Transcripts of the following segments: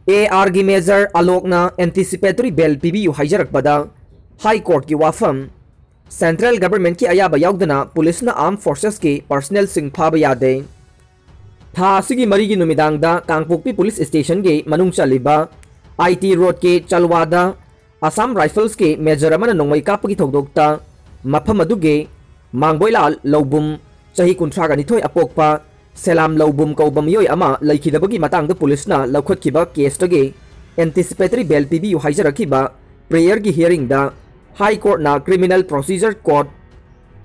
AR की major आलोकना anticipatory bail पीबीयू हाइजरकपदा हाई कोर्ट की वाफम सेंट्रल गवर्नमेंट की अयाबा याउदना पुलिसना आर्म फोर्सेस की पर्सनल सिंह फाबा यादे था सिगी मरी की नुमिदांगदा कांगपोकपी पुलिस स्टेशन के मनुंग चलिबा IT रोड के चलवादा असम राइफल्स के मेजर अमना नोंगमई कापगी थौदोक्ता मफम अदुगे मांगबोइलाल लौबुम चही कुंथ्रागा निथोय अपोकपा सेलाम लौबुम कौबा मियोय अमा लैखिदबगी मतंग पुलिसना लौखतखिबा केसतगे एंटीसिपेटरी बेल पीबीयू हाइजरखिबा प्रेयर की हियरिंग दा हाई कोर्ट ना क्रिमिनल प्रोसीजर कोड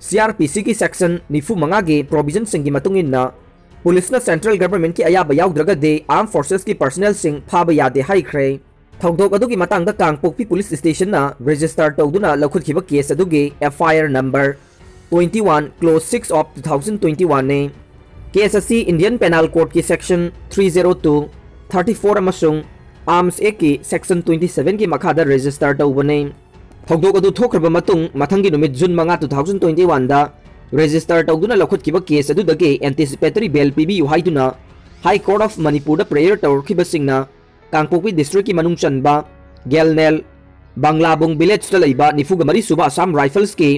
CRPC की सेक्शन 95 के प्रोविजन सिंह की मतुंगिन्ना पुलिसना सेंट्रल गवर्नमेंट की अयाबा याउद्रगदे आर्म फोर्सेस की पर्सनल सिंह फाबा यादे हाइख्रे थौदोक अदुगी मतंग कांगपोकपी पुलिस स्टेशन ना रजिस्टर तौदुना लौखतखिबा केस अदुगे FIR नंबर 21 क्लोज 6 ऑफ 2021 ने केस असी इंडियन पेनल कोड की सेक्शन 302 34 अमसुंग आर्म्स एक्ट की सेक्शन 27 की मखादा रजिस्टर तौबने थौदोक अदु थोखरबा मतुंग मथंगी नुमित जून 5 2021 दा रजिस्टर तौदुना लौखतखिबा केस अदुदगे एंटीसिपेटरी बेल पीबीयू हाइदुना हाई कोर्ट ऑफ मणिपुर दा प्रेयर तौरखिबसिंगना कांगपोकपी डिस्ट्रिक्ट की मनुंग चनबा गेलनेल बांग्लाबुंग विलेज दा लैबा 94 सुबा असम राइफल्स के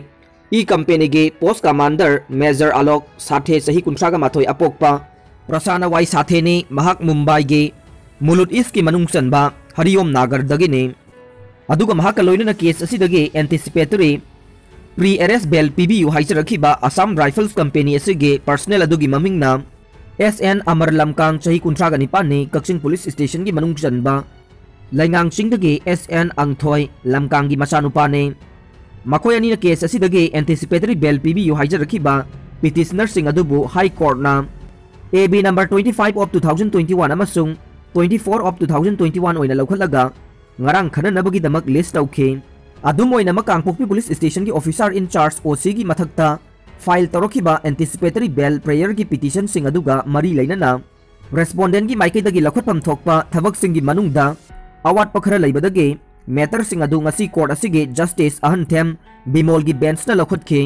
कंपनी के पोस्ट कमांडर मेजर आलोक साथे सही कुंथ्रागा माथोय अपोकपा प्रसाना वाई साथे ने महक मुंबई के मुलुट ईस्ट की मनुंग चनबा हरिओम नागर दगे अदुगा महक लोइनना केस असिदगे एंटीसिपेटरी प्री अरेस्ट बेल पीबीयू हाइजरखिबा असम राइफल्स कंपनी असिगे पर्सनल अदुगी ममिंगना SN अमर लमकांग चही कुंथ्रागा निपान ने कक्सिंग पुलिस स्टेशन की मनुंग चनबा लैंगांग सिंहदगे SN अंगथोय लमकांग की मचानुपा ने मखोय अनी केस असिदगे एंटीसिपेटरी बेल पीबीयू हाइजरखिबा पिटिशनर सिंह अदुबु हाई कोर्ट ना AB नंबर 25 ऑफ 2021 अमसुंग 24 ऑफ 2021 ओइना लौखलगा ngarang खननबगी दमक लिस्ट तौखे अदुम ओइना कांगपोकपी पुलिस स्टेशन की ऑफिसर इन चार्ज OC की मथक्ता फाइल तौरखिबा एंटीसिपेटरी बेल प्रेयर की पिटिशन सिंह अदुगा मरी लैनना रेस्पोंडेंट की माइकेदगी लौखतफम थोकपा थबक सिंह की मनुंगदा अवाट पखरा लैबदगे मैटर सिंह अदु ngasi कोर्ट असिगे जस्टिस अहनथेम बिमोल की बेंच ना लौखतखे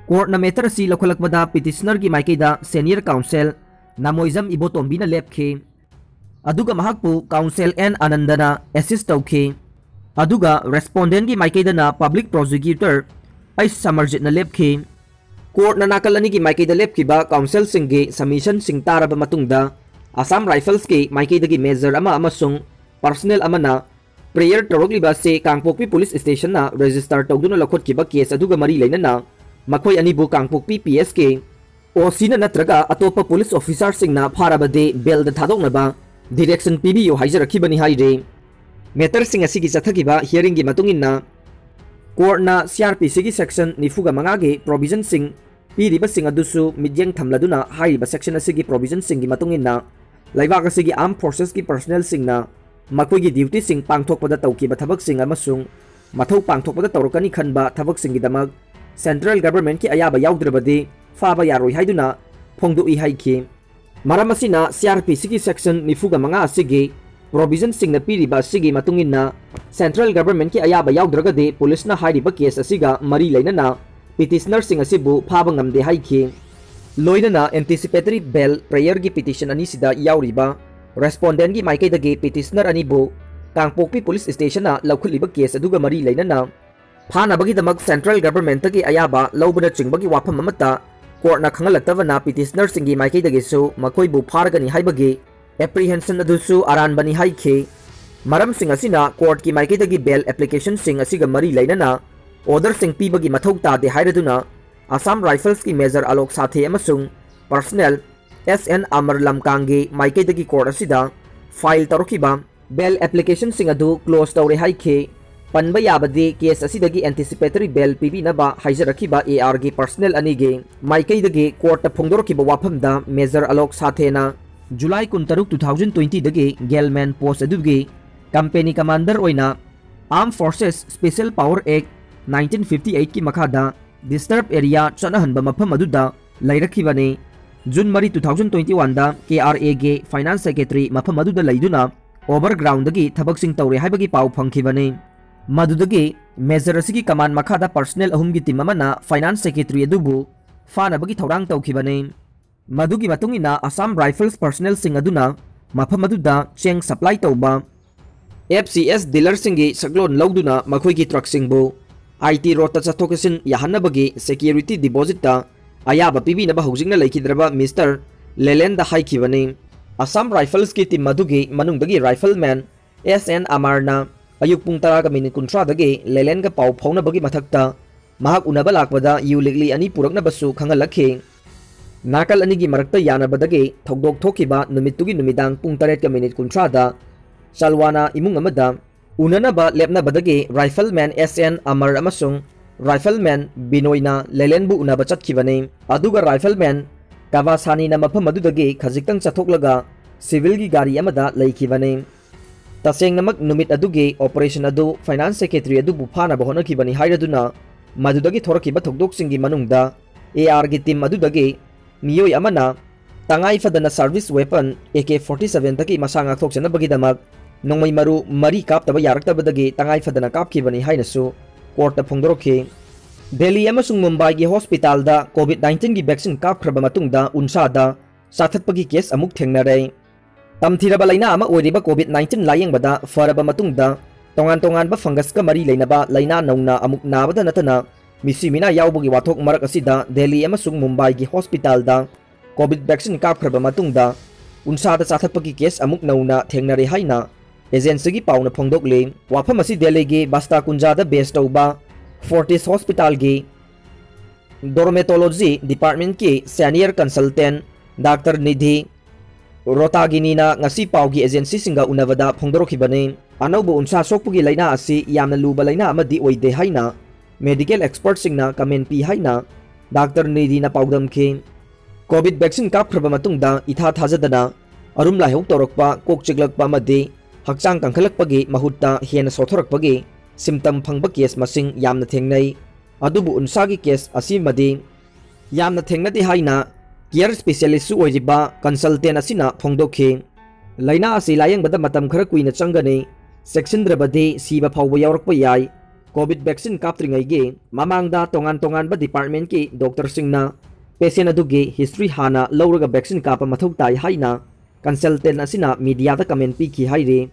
कोर्ट ना मैटर असि लौखलकबदा पिटिशनर की माइकेदा सीनियर काउंसिल नामोइजम इबोतोम्बी ना लेपखे अदुगा महकपु काउंसिल N आनंदना असिस्ट तौखे अदुगा रेस्पोंडेंट की माइकेदा ना पब्लिक प्रोसिक्यूटर ऐस समरजित ना लेपखे कोर्ट ना नाकल अनी की माइकेदा लेपखिबा काउंसिल सिंह के सबमिशन सिंह तारबा मतुंगदा असम राइफल्स के माइकेदा की मेजर अमा अमसुंग पर्सनल अमना प्रेयर तौरक्लिबा से कांगपोकपी पुलिस स्टेशन ना रजिस्टर तौदुना लौखतखिबा केस अदुगा मरी लैनना मखोय अनिबु कांगपोकपी PS के OC ना नत्रगा अतोप पुलिस ऑफिसर सिंगना फारबदे बेल द थादोंगनबा डायरेक्शन पीबीयू हाइजरखिबनी हाइरे मैटर सिंह असिगी चथखिबा हियरिंग की मतुंगिन्ना कोर्ट ना CRPC की सेक्शन 95 के प्रोविजन सिंह पीरिबा सिंह अदुसु मिद्यंग थमलदुना हाइरिबा सेक्शन असिगी प्रोविजन सिंह की मतुंगिन्ना लैबाक असिगी आर्म फोर्सेस की पर्सनल सिंगना मखोई ड्यूटी सिंह पांगथोकपदा तौखिबा थबक सिंह अमसुंग मथौ पांगथोकपदा तौरकनी खनबा थबक सिंह दमक सेंट्रल गवर्नमेंट की अयाबा याउद्रबदे फाबा यारोय हाइदुना फोंगदोई हाइखि मरम असिना CRPC की सेक्शन 95 असिगे प्रोविजन सिंह पीरिबा असिगी मतुंगिन्ना सेंट्रल गवर्नमेंट की अयाबा याउद्रगदे पुलिसना हाइरिबा केस असिगा मरी लैनना पिटिशनर सिंह असिबु फाबा ngamde हाइखि लोइनना एंटीसिपेटरी बेल प्रेयर की पिटिशन अनिसिदा याउरिबा रेस्पोंडेंट की माइकेदगे पिटिशनर अनिबु कांगपोकपी पुलिस स्टेशन लौखुलिबा केस अदुगा मरी लैनना फानबगीदमक सेंट्रल गवर्नमेंट की अयाबा लौबना चिंबगी वाफम अमता कोर्ट ना खंगलक्तबना पिटिशनर सिंगी माइकेदगेसु मखोइबु फारगनी हाइबगे एप्रीहेंशन अदुसु अरानबनी हाइखे मरम सिंह असिना कोर्ट की माइकेदगी बेल एप्लीकेशन सिंह असिगा मरी लैनना ऑर्डर सिंह पीबगी मथौ तादे हाइरदुना असम राइफल्स की मेजर आलोक साथे अमसुंग पर्सनल SN अमर लमकांगे माइकेदगी कोर्ट असिदा फाइल तौरखिबा बेल एप्लीकेशन सिंह अदु क्लोज तौरे हाइखे पनबा याबदे केस असिदगी एंटीसिपेटरी बेल पीबीनबा हाइजरखिबा AR गे पर्सनल अनिगे माइकेदगे कोर्ट फोंदोरखिबा वाफमदा मेजर आलोक साथेना जुलाई 13 2020 दगे गेलमैन पोस्ट अदुगे कंपनी कमांडर ओइना arm forces special power act 1958 की मखादा डिस्टर्ब एरिया चनहनबा मफम अदुदा लैरखिबने जून 3 2021 दा KRA गे फाइनेंस सेक्रेटरी मफम अदुदा लैदुना ओवरग्राउंड दगी थबक सिंह तौरे हाइबगी पाउ फंखिबने मदुदगी मेजर असिगी कमान मखादा पर्सनल अहुमगी टीम अमना फाइनेंस सेक्रेटरी अदुबु फानबगी थौरांग तौखिबने मदुगी मतुंगिना असम राइफल्स पर्सनल सिंह अदुना मफम अदुदा चेंग सप्लाई तौबा FCS dealersingi saklon lauduna makhoigi trucksingbu IT road chathokesin yahanabagi security deposit ta ayaba pibinaba hojingna laikhidraba Mr. Leland da haikibani Assam Rifles ki team madugi manungdagi rifleman SN Amarna ayuk pung 10:30 dagi Leland ga pau phaunabagi mathakta mahak unaba lakbada yulikli ani puraknabasu khangalakhi nakal anigi marakta yanabadagi thogdok thokiba numittugi numidang pung 8:30 da Salwana imung amada unanaba lepnabadagi rifleman SN Amar amasung rifleman Binoyna Lelenbu unaba chatkibani aduga rifleman Kawasani na mafam adudagi khajiktang chathoklaga civil gi gari amada laikibani taseng namak numit adugi operation adu finance secretary adu bufana bahona kibani hairaduna madudagi thorakiba thogdok singi manungda AR gi team adudagi miyoi amana tangai fadana service weapon AK-47 taki masanga thokchana bagidamak nongmai maru mari kaptaba yaraktabadagi tangai fadana kapkibani hainasu court ta phongdorokhi Delhi amasung Mumbai gi hospital da COVID-19 gi vaccine kapkhraba matungda unsada sathatpagi case amuk thengnare tamthiraba laina ama oiriba COVID-19 layengbada faraba matungda tongan ba fungus ka mari leinaba laina nauna amuk nabada natana misimina yawbugi wathok marak asida Delhi amasung Mumbai gi hospital da COVID vaccine kapkhraba matungda unsada sathatpagi case amuk nauna thengnare haina agency gi pauna phongdokle wafam asi Delhi gi Basta Kunja da base tauba Fortis Hospital की Dermatology Department की Senior Consultant Dr. Nidhi Rotaginina ngasi paugi agency singa unavada phongdorokibani anaubu unsa sokpugi laina asi yamna luba laina amadi oide haina medical expert singna comment pi haina Dr. Nidhi na paudam ki COVID vaccine kapkhraba matungda itha thajadana arum laihok torokpa kok chiglakpa amadi hakchang kangkhalakpagi mahutta hena sothorakpagi symptom phangba case masing yamna thengnai adubu unsagi case asimadi yamna thengnadi haina care specialist su oijiba consultant asina phongdokhi laina asi layang matam khara kuina changani sectiondrabadi siba phawba yawrakpa yai COVID vaccine kaptringai ge mamangda tongan ba department ki doctor singna patient adugi history hana lawraga vaccine kapa mathau tai haina consultant asina media da comment pi ki haire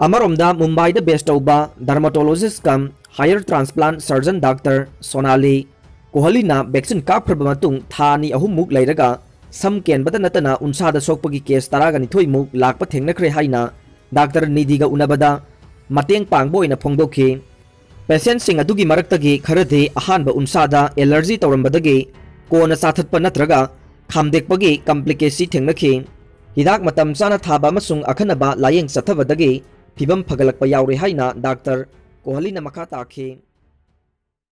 Amaromda Mumbai the best tauba dermatologist kam higher transplant surgeon Dr. Sonali Kohalina vaccine kapkhraba matung thani ahumuk lairaga sam ken bada natana unsada sokpagi case taragani thoimuk lakpa thengnakhre haina Dr. Nidhi ga unabada mateng pangboina phongdokhi patient sing adugi maraktagi kharade ahanba unsada allergy tawrambadagi kona sathatpa natraga khamdekpagi complication thengnakhi hidak matam chana thaba amasung akhanaba layeng chathabadagi Pibam Pagalak Payawri Haina, Dr. Kohalina Makata Ki.